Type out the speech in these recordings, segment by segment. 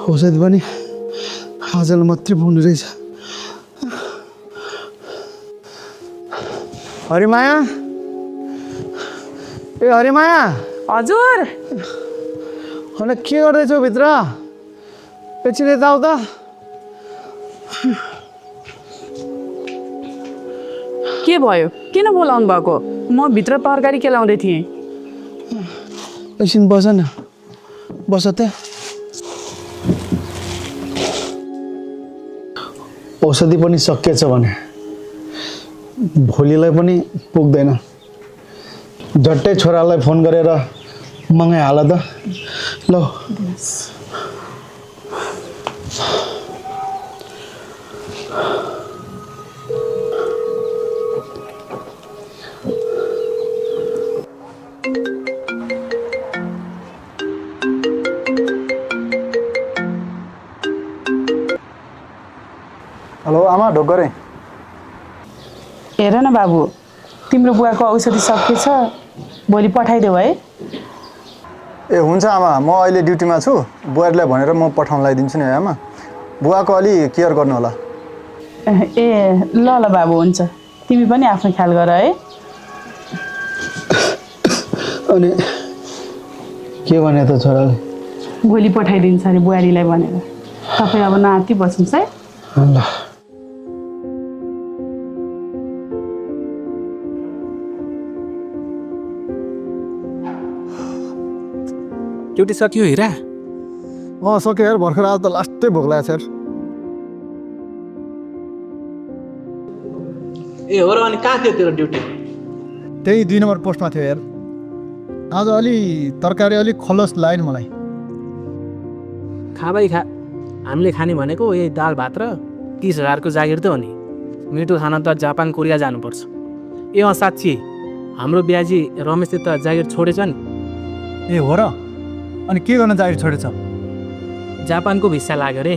औषधि पनि आजलाई मात्रै पाउनु रहेछ। हरिमाया, ए हरिमाया, हजुर होइन के गर्दैछौ भित्र? एकछिन यता आऊ त। के भयो? किन बोलाउनु भएको? म भित्र तरकारी केलाउँदै थिएँ। एकछिन बस न, बस त। औषधि पनि सकिएछ भने भोलिलाई पनि पुग्दैन। झट्टै छोरालाई फोन गरेर मगाइहाल त ल। हेलो आमा, ढोकरे। हेर न बाबु, तिम्रो बुवाको औषधि सकिएछ, भोलि पठाइदेऊ है। ए हुन्छ आमा, म अहिले ड्युटीमा छु। बुहारीलाई भनेर म पठाउन लगाइदिन्छु नि है आमा। बुवाको अलि केयर गर्नु होला। ए ल ल बाबु, हुन्छ। तिमी पनि आफ्नो ख्याल गर है। अनि के भने त छोराले? भोलि पठाइदिन्छ अरे बुहारीलाई भनेर। तपाईँ अब नआत्ती बस्नुहोस् है। ल। ड्युटी सकियो हिरा? सक्यो यार, भर्खर आज त लास्टै भोक लागेको छ यार। ए हो र, अनि कहाँ थियो तेरो ड्युटी? त्यही 2 नम्बर पोस्टमा थियो यार। आज अलि तरकारी अलिक खलस लाग्यो मलाई। खा भाइ खा, हामीले खाने भनेको यही दाल भात र 30,000को जागिर त हो नि। मिठो खान त जापान कोरिया जानुपर्छ। ए साँच्ची, हाम्रो बिहाजी रमेशले त जागिर छोडेछ नि। ए हो र? अनि के गर्न जागिर छोडेछ? जापानको भिसा लाग्यो रे।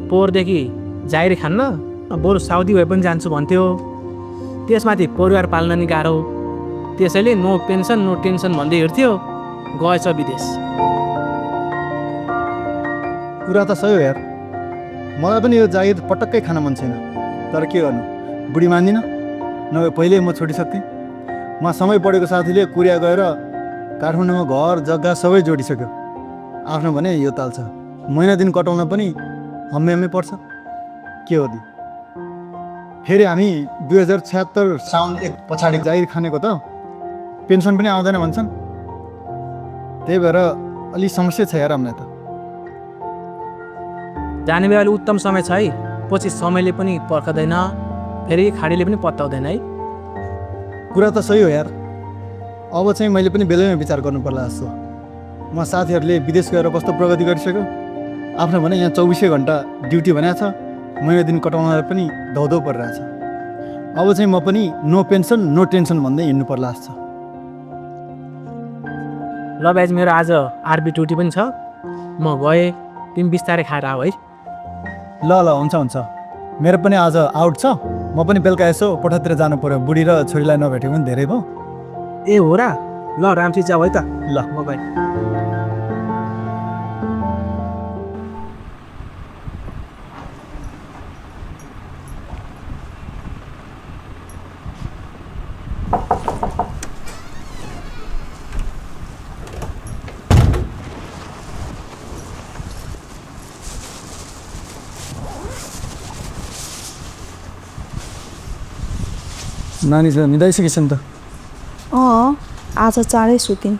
पोहोरदेखि जागिर खान्न, बरु साउदी भए पनि जान्छु भन्थ्यो। त्यसमाथि परिवार पाल्न नि गाह्रो, त्यसैले नो पेन्सन नो टेन्सन भन्दै हिँड्थ्यो। गएछ विदेश। कुरा त सही हो यार। मलाई पनि यो जागिर पटक्कै खान मन छैन। तर के गर्नु, बुढी मान्दिनँ, नभए पहिले म छोडिसक्थेँ। म समय पढेको साथीले कोरिया गएर काठमाडौँमा घर जग्गा सबै जोडिसक्यो। आफ्नो भने यो ताल छ। महिना दिन कटाउन पनि हम्मे पर्छ। के हो दि? फेरि हामी 2076 साउन 1 पछाडि जागिर खानेको त पेन्सन पनि आउँदैन भन्छन्। त्यही भएर अलि समस्या छ यार हामीलाई त। जाने बेला उत्तम समय छ है। पछि समयले पनि पर्खदैन, फेरि खाडीले पनि पत्ताउँदैन है। कुरा त सही हो यार। अब चाहिँ मैले पनि बेलैमा विचार गर्नु पर्ला जस्तो। म साथीहरूले विदेश गएर कस्तो प्रगति गरिसक्यो। आफ्नो भने यहाँ 24 घन्टा ड्युटी भनेको छ। महिना दिन कटाउनलाई पनि धौधौ परिरहेछ। अब चाहिँ म पनि नो पेन्सन नो टेन्सन भन्दै हिँड्नु पर्ला जस्तो। ल भाइ, मेरो आज आरबी ड्युटी पनि छ। म गएँ, तिमी बिस्तारै खाएर आऊ है। ल ल, हुन्छ हुन्छ। मेरो पनि आज आउट छ। म पनि बेलुका यसो पठातिर जानु पर्यो। बुढी र छोरीलाई नभेटेको पनि धेरै भयो। ए हो र? ल राम्ररी जाऊ है त। ल म गएँ। नानी छ निदाइसकेछ नि त। आज चाँडै सुतिन्।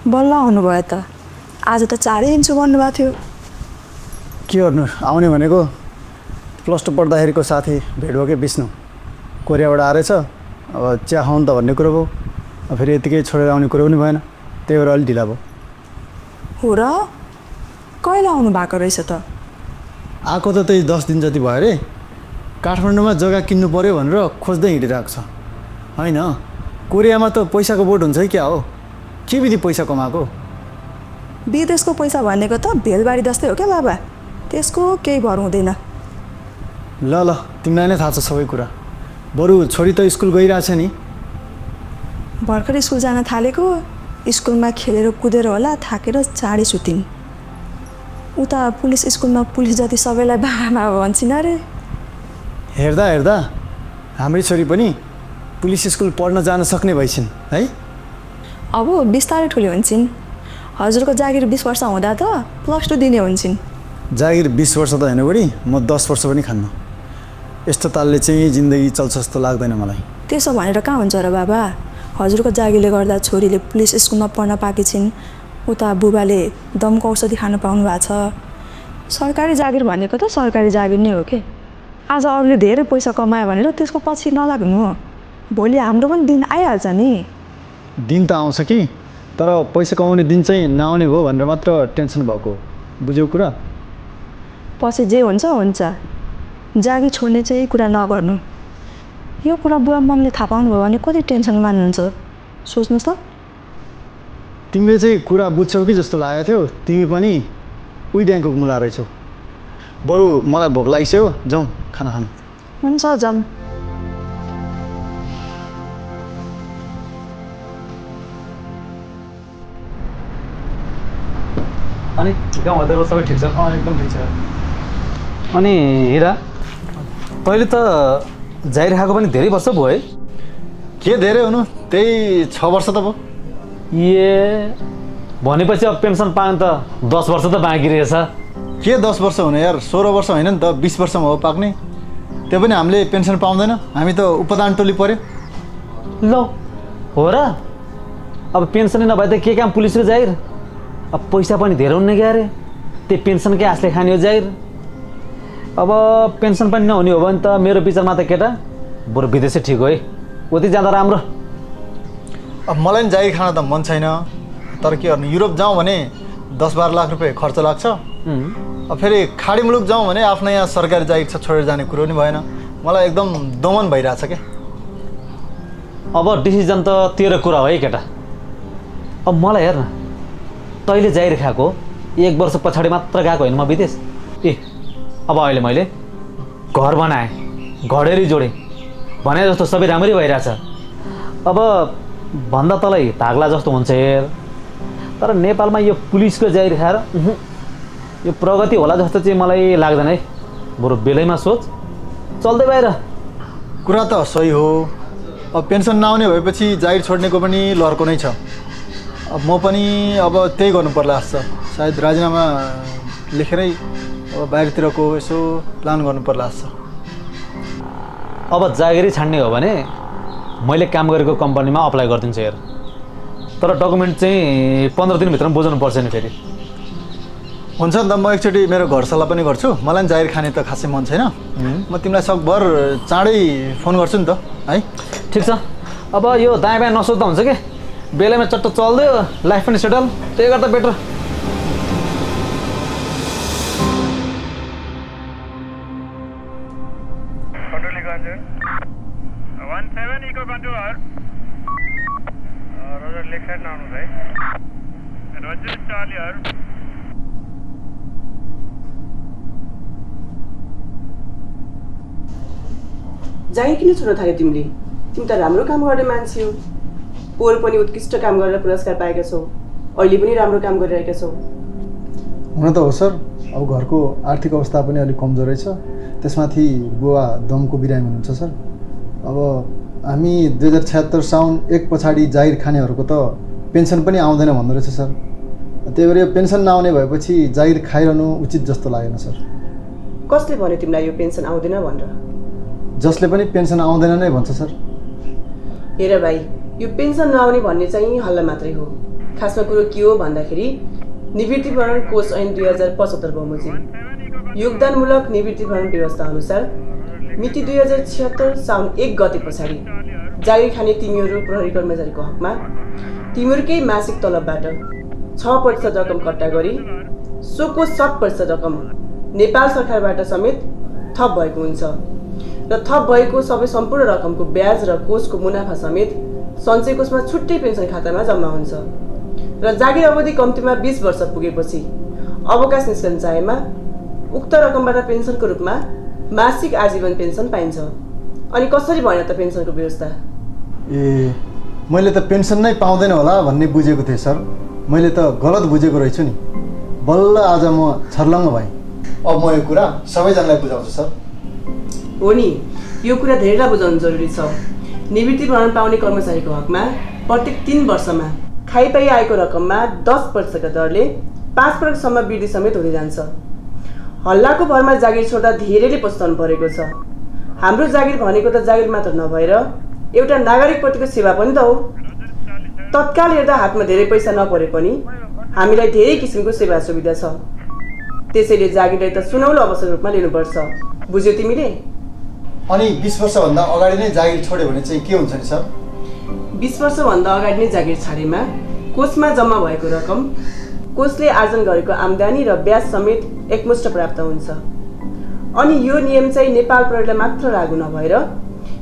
बल्ल आउनुभयो त। आज त 4 इन्चु भन्नुभएको थियो। के गर्नु, आउने भनेको +2 पढ्दाखेरिको साथी भेट भयो कि विष्णु, कोरियाबाट आएछ। अब चिया खाउँ त भन्ने कुरो भयो। फेरि यतिकै छोडेर आउने कुरो पनि भएन। त्यही भएर अलिक ढिला भयो। हो र? कहिले आउनु भएको रहेछ त? आएको त त्यही 10 दिन जति भयो अरे। काठमाडौँमा जग्गा किन्नु पर्यो भनेर खोज्दै हिँडिरहेको छ। होइन, कोरियामा त पैसाको बोट हुन्छ है क्या हो? के विधि पैसा कमाएको? विदेशको पैसा भनेको त भेलबारी जस्तै हो क्या बाबा। त्यसको केही भर हुँदैन। ल ल, तिमीलाई नै थाहा छ सबै कुरा। बरु छोरी त स्कुल गइरहेछ नि। भर्खर स्कुल जान थालेको, स्कुलमा खेलेर कुदेर होला थाकेर चाँडै सुतिन्। उता पुलिस स्कुलमा पुलिस जति सबैलाई बाबामा भन्छन् अरे। हेर्दा हेर्दा हाम्रै छोरी पनि पुलिस स्कुल पढ्न जान सक्ने भइछन् है। अब बिस्तारै ठुली हुन्छन्। हजुरको जागिर 20 वर्ष हुँदा त +2 दिने हुन्छन्। जागिर 20 वर्ष त होइन बुढी, म 10 वर्ष पनि खान्न। यस्तो तालले चाहिँ जिन्दगी चल्छ जस्तो लाग्दैन मलाई। त्यसो भनेर कहाँ हुन्छ र बाबा? हजुरको जागिरले गर्दा छोरीले पुलिस स्कुलमा पढ्न पाएकी छिन्। उता बुबाले दमको औषधि खान पाउनु भएको छ। सरकारी जागिर भनेको त सरकारी जागिर नै हो के। आज अरूले धेरै पैसा कमायो भनेर त्यसको पछि नलाग्नु हो। भोलि हाम्रो पनि दिन आइहाल्छ नि। दिन त आउँछ कि, तर पैसा कमाउने दिन चाहिँ नआउने भयो भनेर मात्र टेन्सन भएको। बुझ्यौ कुरा? पछि जे हुन्छ हुन्छ। जागिर छोड्ने चाहिँ कुरा नगर्नु। यो कुरा बुवा मम्मीले थाहा पाउनुभयो भने कति टेन्सन मान्नुहुन्छ सोच्नुहोस् त। तिमीले चाहिँ कुरा बुझ्छौ कि जस्तो लागेको थियो। तिमी पनि उही ड्याङको मुला रहेछौ। बरु मलाई भोक लागिसक्यो, जाउँ खाना खानु। हुन्छ जाऊँ। अनि गाउँमा सबै ठिक छ? एकदम ठिक छ। अनि हिरा, तैँले त जागिर खाएको पनि धेरै वर्ष भयो है? के धेरै हुनु, त्यही 6 वर्ष त भयो। ए भनेपछि अब पेन्सन पाउनु त 10 वर्ष त बाँकी रहेछ। के 10 वर्ष हुने यार, 16 वर्ष होइन नि त, 20 वर्षमा हो पाक्ने। त्यो पनि हामीले पेन्सन पाउँदैन, हामी त उपदान टोली पऱ्यो। ल हो र? अब पेन्सनै नभए त के काम पुलिसको जागिर? अब पैसा पनि धेरै हुने क्या अरे, त्यो पेन्सनकै आशले खाने हो जागिर। अब पेन्सन पनि नहुने हो भने त मेरो विचारमा त केटा बरु विदेशै ठिक हो है, उति जाँदा राम्रो। अब मलाई नि जागिर खान त मन छैन, तर के गर्नु, युरोप जाउँ भने 10-12 लाख रुपियाँ खर्च लाग्छ। अब फेरि खाडी मुलुक जाउँ भने आफ्नो यहाँ सरकारी जागिर छ, छोडेर जाने कुरो नि भएन। मलाई एकदम दोमन भइरहेछ क्या। अब डिसिजन त तेरो कुरा हो है केटा। अब मलाई हेर्न, तैँले जागिर खाएको 1 वर्ष पछाडि मात्र गएको होइन म विदेश। ए अब अहिले मैले घर बनाएँ, घडेरी जोडेँ, भने जस्तो सबै राम्रै भइरहेछ। अब भन्दा तँलाई धाग्ला जस्तो हुन्छ हेर। तर नेपालमा यो पुलिसको जागिर खाएर यो प्रगति होला जस्तो चाहिँ मलाई लाग्दैन है। बरु बेलैमा सोच, चल्दै बाहिर। कुरा त सही हो। अब पेन्सन नआउने भएपछि जागिर छोड्नेको पनि लर्को नै छ। अब म पनि अब त्यही गर्नु पर्ला जस्तो, सायद राजीनामा लेखेरै अब बाहिरतिरको यसो प्लान गर्नु पर्ला जस्तो। अब जागिरै छाड्ने हो भने मैले काम गरेको कम्पनीमा अप्लाई गरिदिन्छु हेर। तर डकुमेन्ट चाहिँ 15 दिनभित्र बुझाउनु पर्छ नि फेरि। हुन्छ नि त, म एकचोटि मेरो घर सल्लाह पनि गर्छु। मलाई जागिर खाने त खासै मन छैन। म तिमीलाई सकभर चाँडै फोन गर्छु नि त है। ठिक छ। अब यो दायाँ बायाँ नसोच्दा हुन्छ कि, बेलामा चट्ट चल्दियो, लाइफ पनि सेटल, त्यही गर्दा बेटर। जागिर किन छोड्न थाल्यो तिमीले? तिमी त राम्रो काम गर्ने मान्छे हो। पोहोर पनि उत्कृष्ट काम गरेर पुरस्कार पाएका छौ, अहिले पनि राम्रो काम गरिरहेका छौ। हुन त हो सर, अब घरको आर्थिक अवस्था पनि अलिक कमजोरै छ। त्यसमाथि बुवा दमको बिरामी हुनुहुन्छ सर। अब हामी 2076 साउन 1 पछाडि जागिर खानेहरूको त पेन्सन पनि आउँदैन भन्दो रहेछ सर। त्यही भएर यो पेन्सन नआउने भएपछि जागिर खाइरहनु उचित जस्तो लागेन सर। कसले भन्यो तिमीलाई यो पेन्सन आउँदैन भनेर? जसले पनि पेन्सन आउँदैन नै भन्छ सर। हेर भाइ, यो पेन्सन नआउने भन्ने चाहिँ हल्ला मात्रै हो। खासमा कुरो के हो भन्दाखेरि निवृत्तिभरण कोष ऐन 2075 बमोजिम योगदानमूलक निवृत्तिभरण व्यवस्था अनुसार मिति 2076 साउन 1 गते पछाडि जागिर खाने तिमीहरू प्रहरी कर्मचारीको हकमा तिमीहरूकै मासिक तलबबाट 6% रकम कट्टा गरी सोको 7% रकम नेपाल सरकारबाट समेत थप भएको हुन्छ र थप भएको सबै सम्पूर्ण रकमको ब्याज र कोषको मुनाफा समेत सञ्चय कोषमा छुट्टै पेन्सन खातामा जम्मा हुन्छ र जागिर अवधि कम्तीमा 20 वर्ष पुगेपछि अवकाश निस्कन चाहेमा उक्त रकमबाट पेन्सनको रूपमा मासिक आजीवन पेन्सन पाइन्छ। अनि कसरी भएन त पेन्सनको व्यवस्था? ए मैले त पेन्सन नै पाउँदैन होला भन्ने बुझेको थिएँ सर। मैले त गलत बुझेको रहेछु नि। बल्ल आज म छर्लङ्ग भएँ। अब म यो कुरा सबैजनालाई बुझाउँछु सर। हो नि, यो कुरा धेरैलाई बुझाउनु जरुरी छ। निवृत्ति प्रमाण पाउने कर्मचारीको हकमा प्रत्येक 3 वर्षमा खाइपाई आएको रकममा 10% दरले 5% वृद्धि समेत हुँदै जान्छ। हल्लाको भरमा जागिर छोड्दा धेरैले पछुताउनु परेको छ। हाम्रो जागिर भनेको त जागिर मात्र नभएर एउटा नागरिकप्रतिको सेवा पनि त हो। तत्काल हेर्दा हातमा धेरै पैसा नपरे पनि हामीलाई धेरै किसिमको सेवा सुविधा छ। त्यसैले जागिरलाई त सुनौलो अवसर रूपमा लिनुपर्छ। बुझ्यौ तिमीले? अनि 20 वर्षभन्दा अगाडि नै जागिर छोड्यो भने चाहिँ के हुन्छ नि सर? 20 वर्षभन्दा अगाडि नै जागिर छाडेमा कोषमा जम्मा भएको रकम, कोषले आर्जन गरेको आम्दानी र ब्याज समेत एकमुष्ट प्राप्त हुन्छ। अनि यो नियम चाहिँ नेपाल प्रहरीलाई मात्र लागू नभएर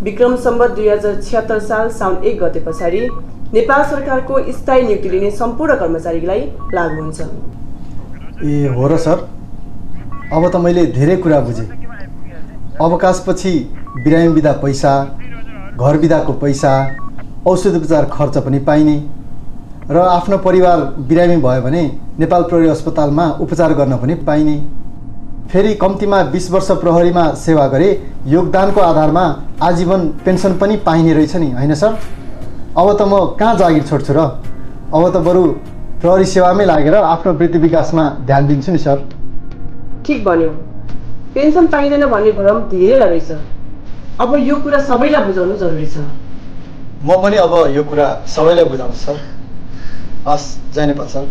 विक्रम सम्वत 2076 साल साउन 1 गते पछाडि नेपाल सरकारको स्थायी नियुक्ति लिने सम्पूर्ण कर्मचारीलाई लागू हुन्छ। ए हो र सर, अब त मैले धेरै कुरा बुझेँ। अवकाशपछि बिरामी बिदा पैसा, घर बिदाको पैसा, औषध उपचार खर्च पनि पाइने र आफ्नो परिवार बिरामी भयो भने नेपाल प्रहरी अस्पतालमा उपचार गर्न पनि पाइने। फेरि कम्तीमा 20 वर्ष प्रहरीमा सेवा गरे योगदानको आधारमा आजीवन पेन्सन पनि पाइने रहेछ नि, होइन सर? अब त म कहाँ जागिर छोड्छु र? अब त बरु प्रहरी सेवामै लागेर आफ्नो वृत्ति विकासमा ध्यान दिन्छु नि सर। ठिक भन्यो। पेन्सन पाइँदैन भन्ने भ्रम धेरैलाई रहेछ। अब यो कुरा सबैलाई बुझाउनु जरुरी छ। म पनि अब यो कुरा सबैलाई बुझाउँछु सर। हस्, जय नेपाल सर।